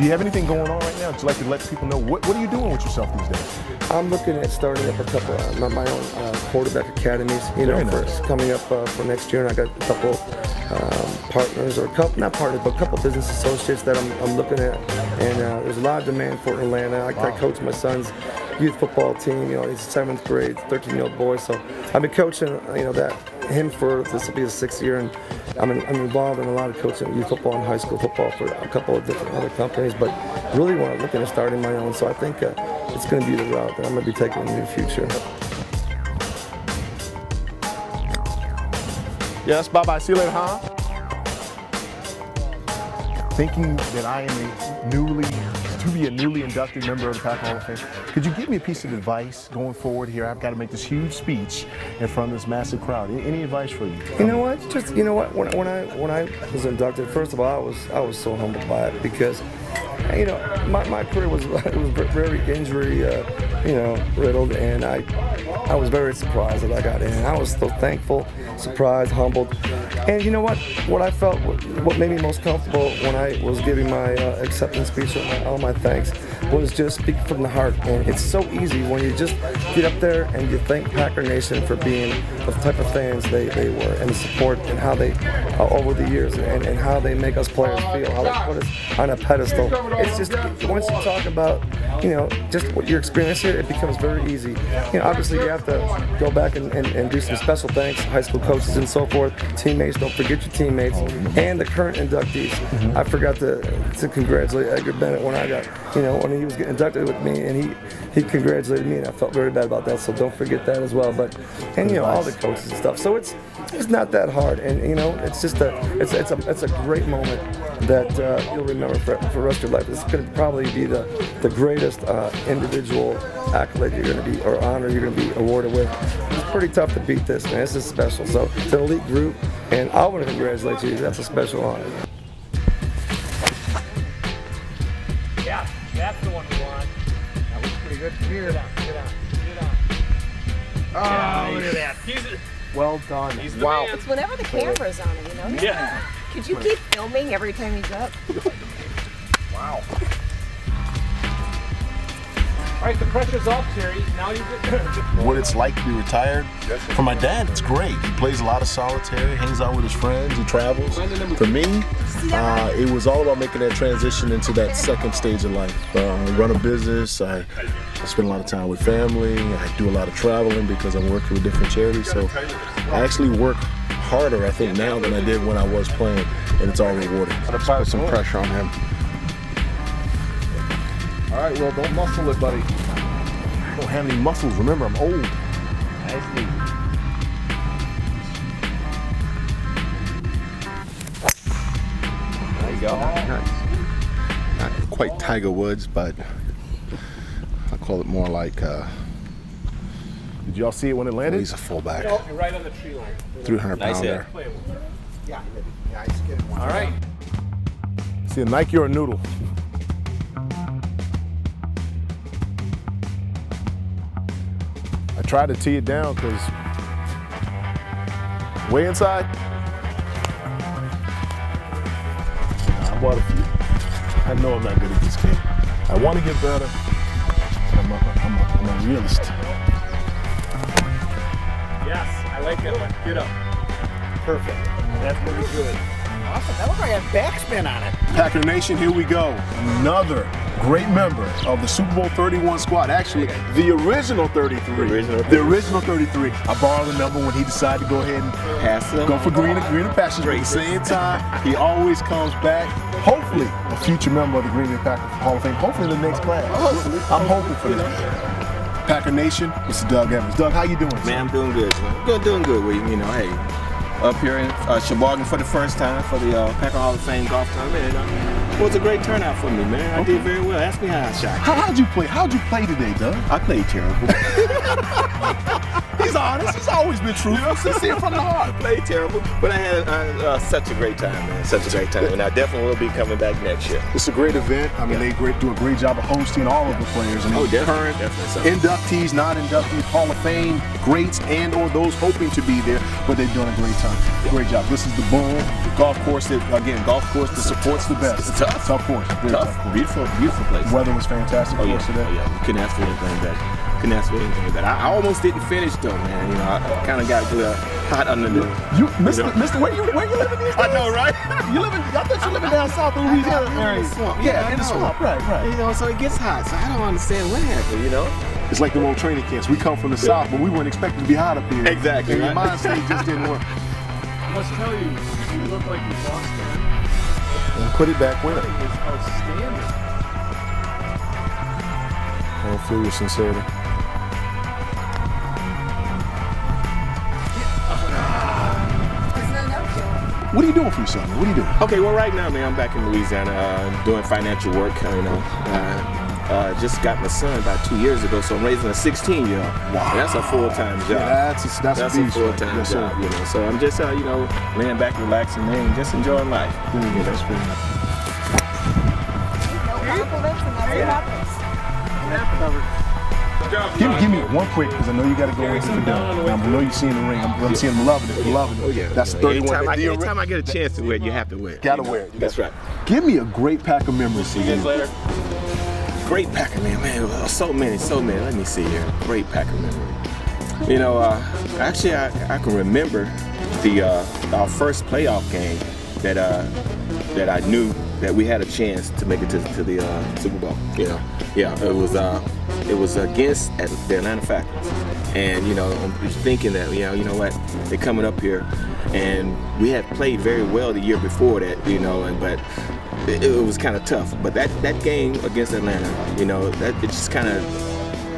Do you have anything going on right now that you'd like to let people know? What are you doing with yourself these days? I'm looking at starting up a couple of my own quarterback academies, for coming up for next year. And I got a couple partners, or not partners, but a couple business associates that I'm looking at. And there's a lot of demand for Atlanta. I coach my son's youth football team. He's 7th grade, 13-year-old boy. So I've been coaching, him for this will be his 6th year, and I'm involved in a lot of coaching youth football and high school football for a couple of different other companies, but really looking at starting my own. So I think it's going to be the route that I'm going to be taking in the near future. Yes, bye-bye. See you later, huh? Thinking that I am to be a newly inducted member of the Packer Hall of Fame, could you give me a piece of advice going forward here? I've got to make this huge speech in front of this massive crowd. Any advice for you? You know what? When I was inducted, first of all, I was so humbled by it because, my career was very injury, riddled, and I was very surprised that I got in. I was so thankful, surprised, humbled. And you know what? What I felt, what made me most comfortable when I was giving my acceptance speech or all my thanks was just speaking from the heart. And it's so easy when you just get up there and you thank Packer Nation for being the type of fans they were, and the support, and how they, over the years, and how they make us players feel, how they put us on a pedestal. It's just, once you talk about, just what your experience here, it becomes very easy. Obviously you have to go back and do some special thanks, high school coaches and so forth, teammates, don't forget your teammates, and the current inductees. I forgot to congratulate Edgar Bennett when I got, when he was getting inducted with me, and he congratulated me, and I felt very bad about that, so don't forget that as well. But, and all the coaches and stuff, so it's not that hard, and it's just it's a great moment that you'll remember for the rest of your life. It's going to probably be the greatest individual accolade you're going to be, or honor you're going to be awarded with. It's pretty tough to beat this, man. This is special. So it's an elite group, and I want to congratulate you. That's a special honor. Yeah, that's the one we want. That looks pretty good from here. Get on. Oh, look at that. Well done. He's the Wow. man. It's whenever the camera's on him, Yeah. Could you keep filming every time he's up? Wow. All right, the pressure's off, Terry. Now you get What it's like to be retired. For my dad, it's great. He plays a lot of solitaire, hangs out with his friends, he travels. For me, it was all about making that transition into that second stage of life. Run a business, I spend a lot of time with family, I do a lot of traveling because I'm working with different charities. So I actually work harder, I think, now than I did when I was playing, and it's all rewarding. Let's put some pressure on him. All right, well, don't muscle it, buddy. I don't have any muscles. Remember, I'm old. nicely. There you go. Not quite Tiger Woods, but I call it more like Did y'all see it when it landed? he's a fullback, Nope, you're right on the tree line. 300-pounder. All right. See a Nike or a noodle? I tried to tee it down because way inside. I bought a few. I know I'm not good at this game. I want to get better, but I'm a realist. Yes, I like that one. Get up. Perfect. That's pretty good. Awesome. That looks like a backspin on it. Packer Nation, here we go. Another great member of the Super Bowl 31 squad. Actually, the original 33. The original 33. I borrowed the number when he decided to go ahead and go for greener pastures. But at the same time, he always comes back. Hopefully, a future member of the Green Bay Packers Hall of Fame. Hopefully, the next class. I'm hoping for that. Packer Nation, Mr. Doug Evans. Doug, how you doing? Man, I'm doing good, man. Doing good. Hey, up here in Sheboygan for the first time for the Packer Hall of Fame golf tournament. And, it was a great turnout for me, man. I did very well. Ask me how I shot. How'd you play? How'd you play today, Doug? I played terrible. He He's honest. He's always been truthful. Sincere from the heart. Played terrible, but I had such a great time, man. Such a great time, and I definitely will be coming back next year. It's a great event. I mean, they do a great job of hosting all of the players. I mean, current inductees, non-inductees, Hall of Fame greats, and or those hoping to be there, but they've done a great time. Great job. This is the Boom, the golf course that supports the best. It's tough. Tough course. Very tough course. Beautiful place. Weather was fantastic. Oh yeah. Today. Oh yeah. We couldn't ask for anything better. Couldn't ask for anything better. I almost didn't finish though, man. You know, I kind of got hot under the. Mr. Where you living these days? I know, right? I thought you living down south of Louisiana area. Yeah, in the swamp. Right. You know, so it gets hot. So I don't understand what happened. You know. It's like the old training camps. We come from the south, but we weren't expected to be hot up here. Exactly. And your mind state just didn't work. I must tell you, you look like you lost it. And put it back where? It was outstanding. I don't feel your sincerity. What are you doing for yourself, man? What are you doing? Okay, well, right now, man, I'm back in Louisiana doing financial work. You know, just got my son about 2 years ago, so I'm raising a 16-year-old. Wow, and that's a full-time job. Yeah, that's a beast, full-time right? job. You know, so I'm just you know, laying back, relaxing, man, just enjoying life. You know, that's pretty nice. No compliments and that's what happens. Give me one quick, because I know you got to go in for dinner. I know you're seeing the ring. I'm seeing them loving it. Loving it. Oh, yeah. That's 31. Anytime I get a chance to wear it, you have to wear it. Gotta wear it. That's right. Give me a great pack of memories. See you guys later. Great pack of man. So many. Let me see here. Great pack of memories. You know, actually, I can remember our first playoff game that I knew that we had a chance to make it to the Super Bowl. You know, yeah, it was against the Atlanta Falcons, and you know, I'm thinking that you know what, they're coming up here, and we had played very well the year before that, you know, but it was kind of tough. But that game against Atlanta, you know, that it just kind of,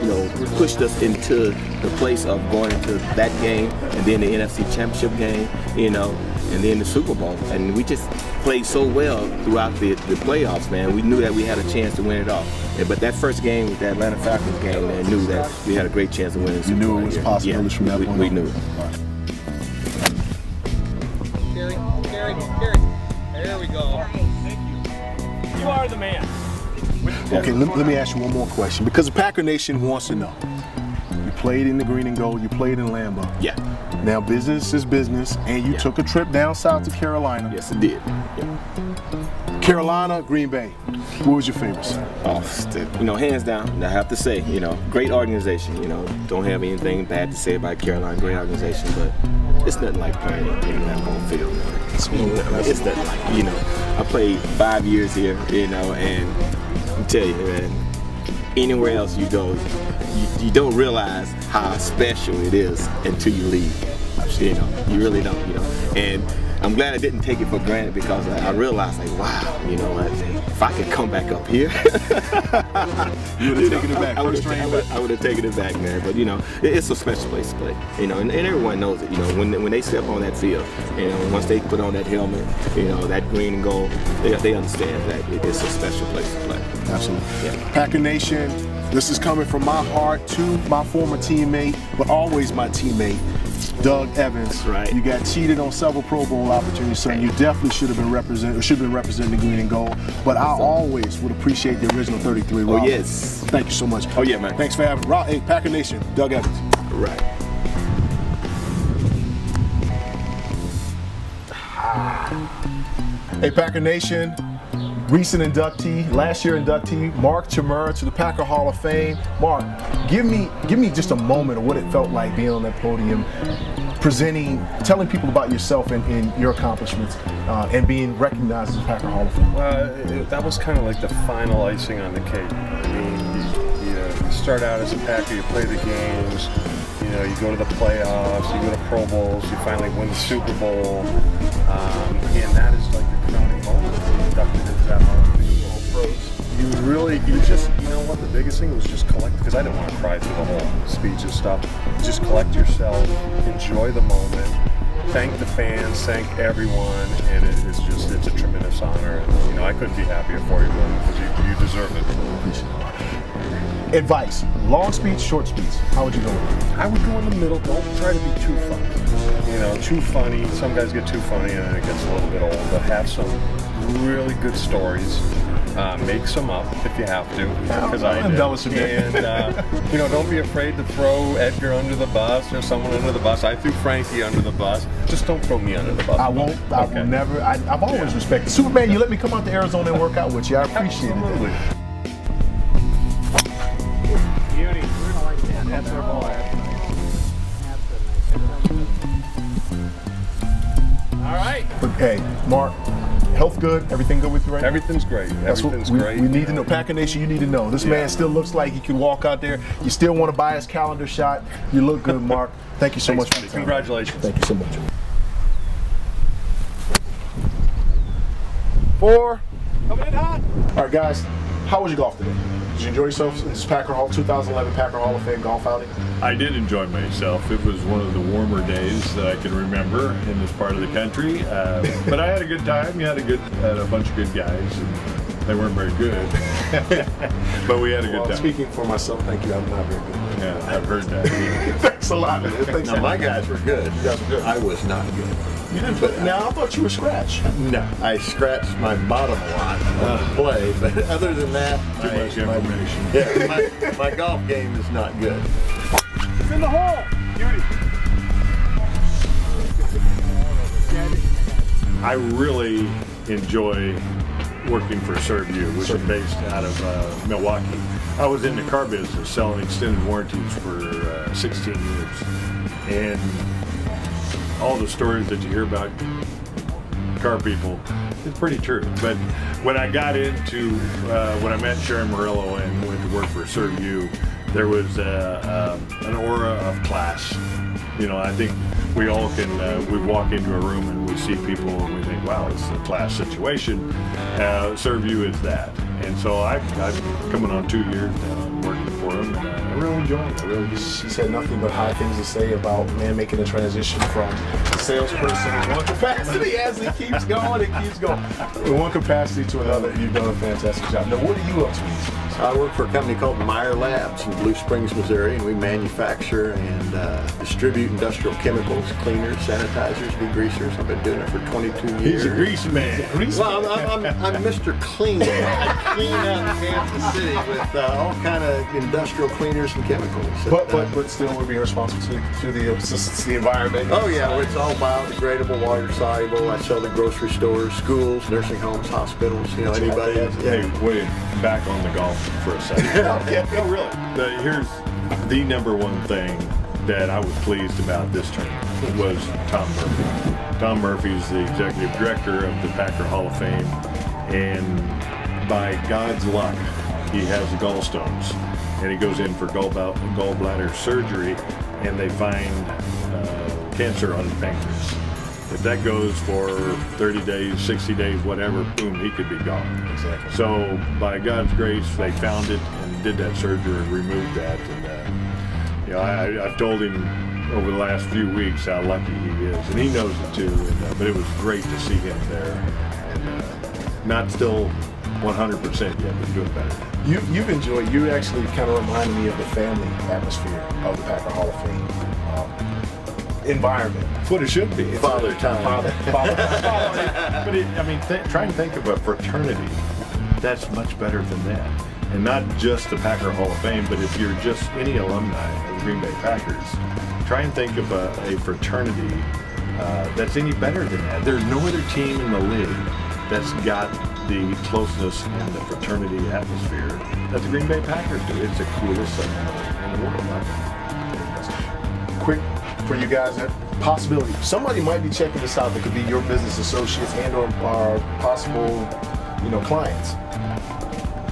you know, pushed us into the place of going into that game, and then the NFC Championship game, you know, and then the Super Bowl. And we just played so well throughout the playoffs, man. We knew that we had a chance to win it all. But that first game with the Atlanta Falcons game, man, knew that we had a great chance to win it. You knew it was possible from that point on. We knew it. Gary, there we go. Thank you. You are the man. Okay, let me ask you one more question, because the Packer Nation wants to know. You played in the green and gold, you played in Lambeau. Yeah. Now business is business, and you took a trip down south to Carolina. Yes, it did. Yeah. Carolina, Green Bay. What was your favorites? You know, hands down, I have to say, you know, great organization. You know, don't have anything bad to say about Carolina. Great organization, but it's nothing like playing in that home field. It's nothing like, you know, I played 5 years here, you know, and I tell you, man, anywhere else you go, you don't realize how special it is until you leave. You know, you really don't, you know. And I'm glad I didn't take it for granted, because I realized, like, wow, you know what, if I could come back up here, you would have taken it back. I would have taken it back, man. But, you know, it's a special place to play, you know, and everyone knows it. You know, when they step on that field, you know, once they put on that helmet, you know, that green and gold, they understand that it's a special place to play. Absolutely. Yeah. Packer Nation, this is coming from my heart to my former teammate, but always my teammate, Doug Evans. Right. You got cheated on several Pro Bowl opportunities, son. You definitely should have been representing the green and gold. But I always would appreciate the original 33. Rob. Oh, yes. Thank you so much. Oh, yeah, man. Thanks for having me. Hey, Packer Nation, Doug Evans. Right. Hey, Packer Nation. Recent inductee, last year inductee, Mark Chmura to the Packer Hall of Fame. Mark, give me just a moment of what it felt like being on that podium, presenting, telling people about yourself and your accomplishments, and being recognized as a Packer Hall of Fame. That was kind of like the final icing on the cake. I mean, you start out as a Packer, you play the games, you know, you go to the playoffs, you go to Pro Bowls, you finally win the Super Bowl, and that is like the crowning moment. Inducted into that Hall of Fame, all pros. You know what, the biggest thing was just collect, because I didn't want to cry through the whole speech and stuff. Just collect yourself, enjoy the moment, thank the fans, thank everyone, and it's a tremendous honor. And, you know, I couldn't be happier for you, brother, because you deserve it. Advice, long speeds, short speeds. How would you go with it? I would go in the middle. Don't try to be too funny. You know, too funny. Some guys get too funny and then it gets a little bit old. But have some really good stories. Make some up if you have to, because I did. And you know, don't be afraid to throw Edgar under the bus or someone under the bus. I threw Frankie under the bus. Just don't throw me under the bus. I won't. I will never. I've always respected Superman. You let me come out to Arizona and work out with you. I appreciate Absolutely. it. Beauty. We're gonna like that. That's our boy. All right. But hey, Mark, health good? Everything good with you right now? Everything's great. That's Everything's what great. we need to know. Packer Nation, you need to know. This man still looks like he can walk out there. You still want to buy his calendar shot. You look good, Mark. Thank you so much for your time. Congratulations. Thank you so much. 4. Coming in hot. All right, guys. How was your golf today? Did you enjoy yourself in this Packer Hall 2011 Packer Hall of Fame golf outing? I did enjoy myself. It was one of the warmer days that I can remember in this part of the country. But I had a good time. We had a bunch of good guys, and they weren't very good. But we had a good time. Speaking for myself, thank you. I'm not very good. Yeah, I've heard that. Thanks a lot, man. Thanks. Now, my guys were good. You guys were good. I was not good. You didn't play. Now I thought you were scratched. No, I scratched my bottom a lot on the play, but other than that, Too much information. my golf game is not good. It's in the hole. Beauty. I really enjoy working for ServU, which is based out of Milwaukee. I was in the car business selling extended warranties for 16 years. And all the stories that you hear about car people, it's pretty true. But when I got into, when I met Sharon Murillo and went to work for ServU, there was an aura of class. You know, I think we all can, we walk into a room and we see people and we think, wow, it's a class situation. ServU is that. And so I'm coming on 2 years now working for them, and I really enjoy it. I really do. She's had nothing but high things to say about man making a transition from a salesperson in one capacity as it keeps going, in one capacity to another. You've done a fantastic job. Now, what are you up to these days? I work for a company called Meyer Labs in Blue Springs, Missouri, and we manufacture and distribute industrial chemicals, cleaners, sanitizers, degreasers. I've been doing it for 22 years. He's a grease man. Well, I'm Mr. Clean. I clean out Kansas City with all kind of industrial cleaners and chemicals. But still, we're being responsible to the environment. Oh yeah, it's all biodegradable, water soluble. I sell to grocery stores, schools, nursing homes, hospitals. You know, anybody. Hey, wait, back on the golf for a second. Okay. No, really. Here's the number one thing that I was pleased about this tournament was Tom Murphy. Tom Murphy is the executive director of the Packer Hall of Fame, and by God's luck, he has the gallstones, and he goes in for gallbladder surgery, and they find cancer on his pancreas. If that goes for 30 days, 60 days, whatever, boom, he could be gone. Exactly. So by God's grace, they found it and did that surgery and removed that. And you know, I've told him over the last few weeks how lucky he is, and he knows it too. And, but it was great to see him there, and not still 100% yet, but doing better. You've enjoyed. You actually kind of reminded me of the family atmosphere of the Packer Hall of Fame environment. That's what it should be. Father time. Father. But try and think of a fraternity that's much better than that. And not just the Packer Hall of Fame, but if you're just any alumni of the Green Bay Packers, try and think of a fraternity that's any better than that. There's no other team in the league that's got the closeness and the fraternity atmosphere that the Green Bay Packers do. It's the coolest thing in the world. Quick for you guys, possibility. Somebody might be checking this out that could be your business associates and or possible, clients.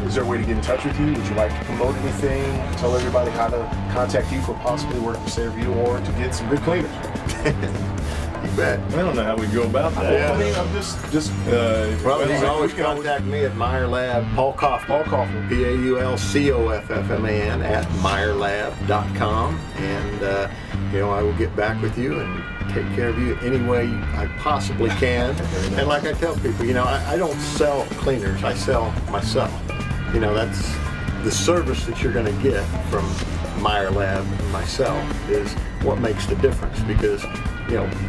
Is there a way to get in touch with you? Would you like to promote anything? Tell everybody how to contact you for possibly working for ServU or to get some good cleaners. You bet. I don't know how we go about that. Yeah. I mean, I'm just. Well, you can always contact me at Meyer Lab, Paul Kaufman, PAULCOFFMAN at meyerlab.com, and I will get back with you and take care of you any way I possibly can. And like I tell people, I don't sell cleaners, I sell myself. the service that you're going to get from Meyer Lab and myself is what makes the difference, because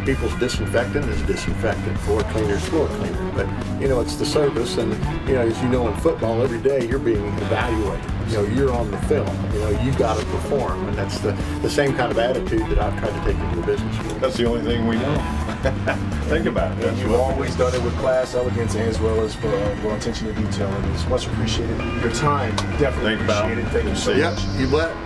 people's disinfectant is disinfectant, floor cleaner is floor cleaner, but it's the service. And as you know, in football every day you're being evaluated. You're on the film. You got to perform, and that's the same kind of attitude that I've tried to take into the business world. That's the only thing we know. Think about it. And you've always done it with class, elegance, as well as for attention to detail. And it's much appreciated. Your time, definitely Thank you, pal. appreciated. Thank you so Yep, much. you bet.